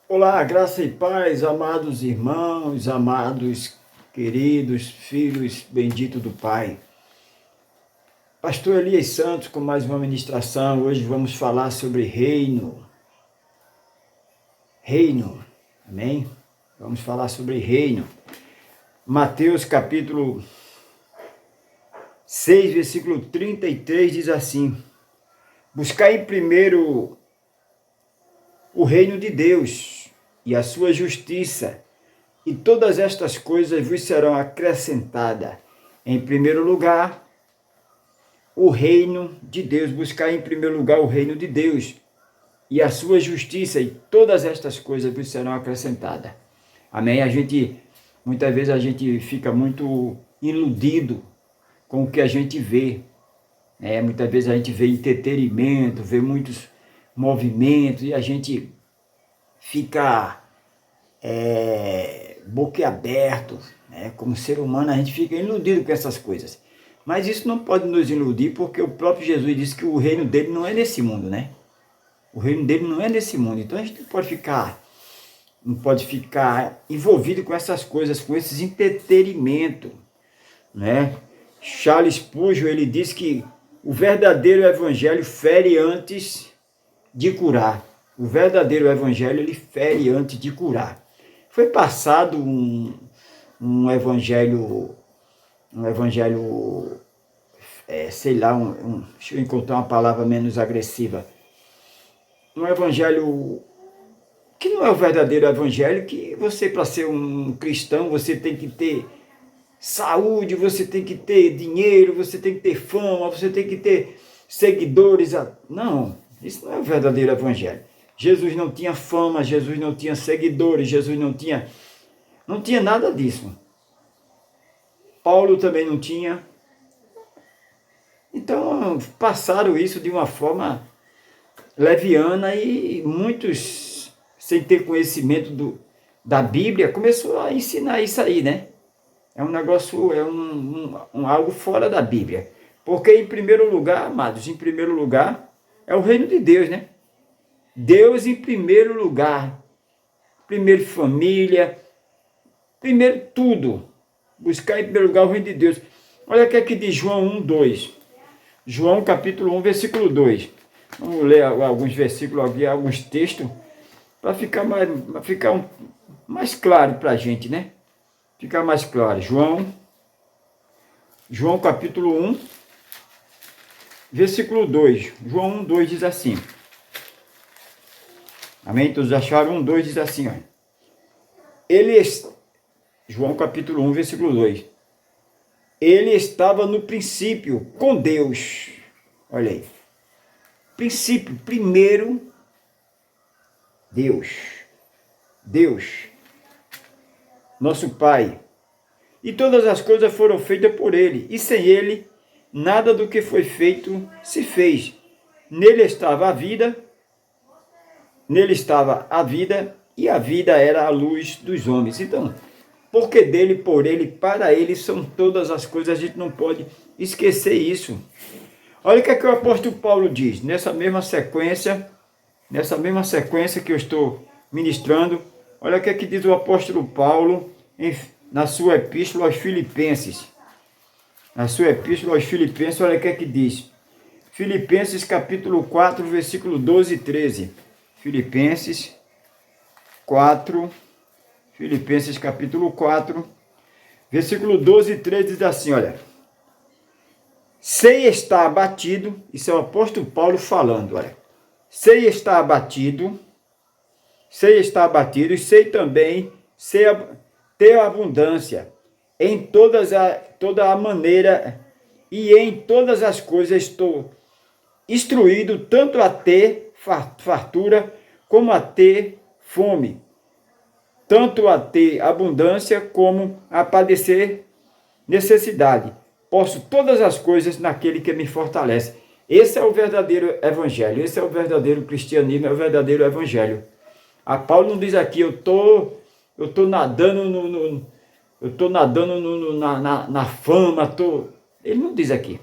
Olá, graça e paz, amados irmãos, amados queridos filhos bendito do Pai. Pastor Elias Santos com mais uma ministração. Hoje vamos falar sobre reino. Reino, amém? Vamos falar sobre reino. Mateus capítulo 6, versículo 33 diz assim: buscai em primeiro o reino de Deus e a sua justiça, e todas estas coisas vos serão acrescentadas. Em primeiro lugar, o reino de Deus. Buscar em primeiro lugar o reino de Deus e a sua justiça, e todas estas coisas vos serão acrescentadas. Amém? Muitas vezes a gente fica muito iludido com o que a gente vê. Muitas vezes a gente vê entretenimento, vê muitos movimentos, e a gente fica boquiaberto, como ser humano a gente fica iludido com essas coisas. Mas isso não pode nos iludir, porque o próprio Jesus disse que o reino dele não é nesse mundo, né? O reino dele não é nesse mundo. Então a gente não pode ficar envolvido com essas coisas, com esses entretenimentos, né? Charles Spurgeon, ele diz que o verdadeiro evangelho fere antes de curar. O verdadeiro evangelho, ele fere antes de curar. Foi passado um evangelho, deixa eu encontrar uma palavra menos agressiva. Um evangelho que não é o verdadeiro evangelho, que você, para ser um cristão, você tem que ter saúde, você tem que ter dinheiro, você tem que ter fama, você tem que ter seguidores. Não, isso não é o verdadeiro evangelho. Jesus não tinha fama, Jesus não tinha seguidores, Jesus não tinha nada disso. Paulo também não tinha. Então, passaram isso de uma forma leviana, e muitos, sem ter conhecimento da Bíblia, começou a ensinar isso aí, né? É um negócio, algo fora da Bíblia. Porque, em primeiro lugar, amados, é o reino de Deus, né? Deus em primeiro lugar. Primeiro família, primeiro tudo. Buscar em primeiro lugar o reino de Deus. Olha o que é que diz João 1:2. João capítulo 1, versículo 2. Vamos ler alguns versículos aqui, alguns textos, para ficar mais claro para a gente, né? Ficar mais claro. João capítulo 1, versículo 2. João 1:2 diz assim. Amém? Todos acharam? 1:2 diz assim, ó. João capítulo 1, versículo 2. Ele estava no princípio com Deus. Olha aí. Princípio, primeiro, Deus. Deus, nosso Pai. E todas as coisas foram feitas por Ele. E sem Ele, nada do que foi feito se fez. Nele estava a vida, e a vida era a luz dos homens. Então, porque dele, por ele, para ele são todas as coisas, a gente não pode esquecer isso. Olha o que é que o apóstolo Paulo diz, nessa mesma sequência que eu estou ministrando. Olha o que é que diz o apóstolo Paulo na sua epístola aos Filipenses. Na sua epístola aos Filipenses, olha o que é que diz. Filipenses capítulo 4, versículo 12 e 13. Filipenses capítulo 4, versículo 12 e 13 diz assim, olha. Sei estar abatido, isso é o apóstolo Paulo falando, olha. Sei estar abatido, e sei também ter abundância em toda a maneira, e em todas as coisas estou instruído tanto a ter fartura como a ter fome, tanto a ter abundância como a padecer necessidade. Posso todas as coisas naquele que me fortalece. Esse é o verdadeiro evangelho, esse é o verdadeiro cristianismo, é o verdadeiro evangelho. A Paulo não diz aqui, eu tô nadando na fama, ele não diz aqui.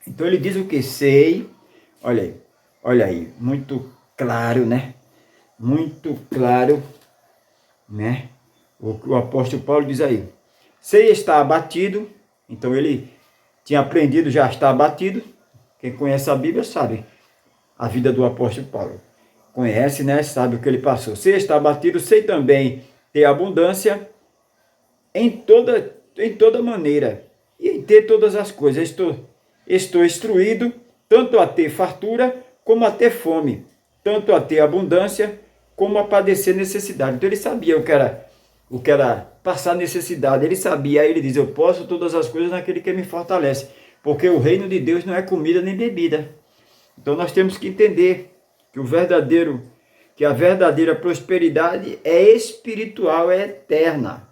Então ele diz o que? Sei, olha aí, muito claro, né? muito claro, né? O que o apóstolo Paulo diz aí. Sei estar abatido, então ele tinha aprendido já a estar abatido. Quem conhece a Bíblia sabe a vida do apóstolo Paulo. Conhece, né? Sabe o que ele passou. Sei estar abatido, sei também ter abundância em toda maneira e em ter todas as coisas. Estou instruído tanto a ter fartura como a ter fome, tanto a ter abundância como a padecer necessidade. Então ele sabia o que era passar necessidade. Ele sabia, aí ele diz: eu posso todas as coisas naquele que me fortalece, porque o reino de Deus não é comida nem bebida. Então nós temos que entender que a verdadeira prosperidade é espiritual, é eterna.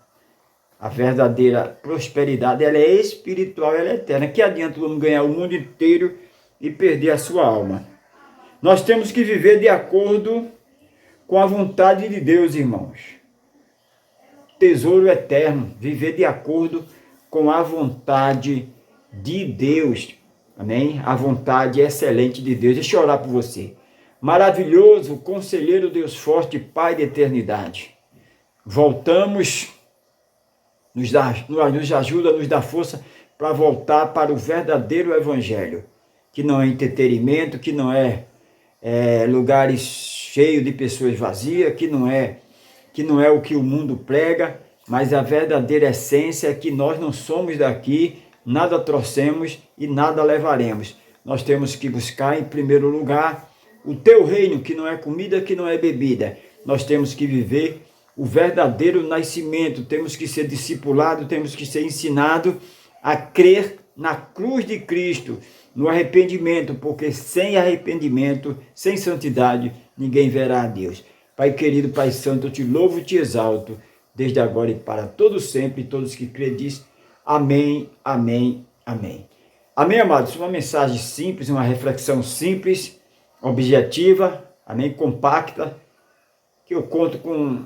A verdadeira prosperidade, ela é espiritual, ela é eterna. Que adianta o homem ganhar o mundo inteiro e perder a sua alma? Nós temos que viver de acordo com a vontade de Deus, irmãos. Tesouro eterno, viver de acordo com a vontade de Deus. Amém? A vontade excelente de Deus. Deixa eu orar por você. Maravilhoso, conselheiro, Deus forte, Pai de eternidade. Voltamos, nos ajuda, nos dá força para voltar para o verdadeiro evangelho, que não é entretenimento, que não é lugares cheios de pessoas vazias, que não é o que o mundo prega, mas a verdadeira essência é que nós não somos daqui, nada trouxemos e nada levaremos. Nós temos que buscar em primeiro lugar o teu reino, que não é comida, que não é bebida. Nós temos que viver o verdadeiro nascimento, temos que ser discipulados, temos que ser ensinados a crer na cruz de Cristo, no arrependimento, porque sem arrependimento, sem santidade, ninguém verá a Deus. Pai querido, Pai santo, eu te louvo e te exalto, desde agora e para todos sempre, todos que credes. Amém, amém, amém. Amém, amados? Uma mensagem simples, uma reflexão simples, objetiva, amém, compacta, que eu conto com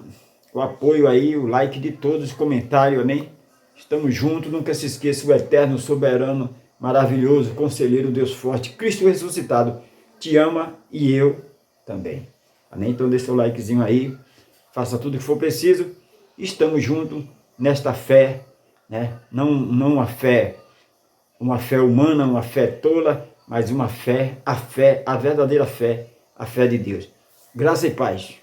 o apoio aí, o like de todos, comentário, amém? Estamos juntos, nunca se esqueça, o eterno, soberano, maravilhoso, conselheiro, Deus forte, Cristo ressuscitado, te ama e eu também. Amém? Então deixa o likezinho aí, faça tudo o que for preciso, estamos juntos nesta fé, né? Não uma fé humana, uma fé tola, mas uma fé, a verdadeira fé, a fé de Deus. Graça e paz.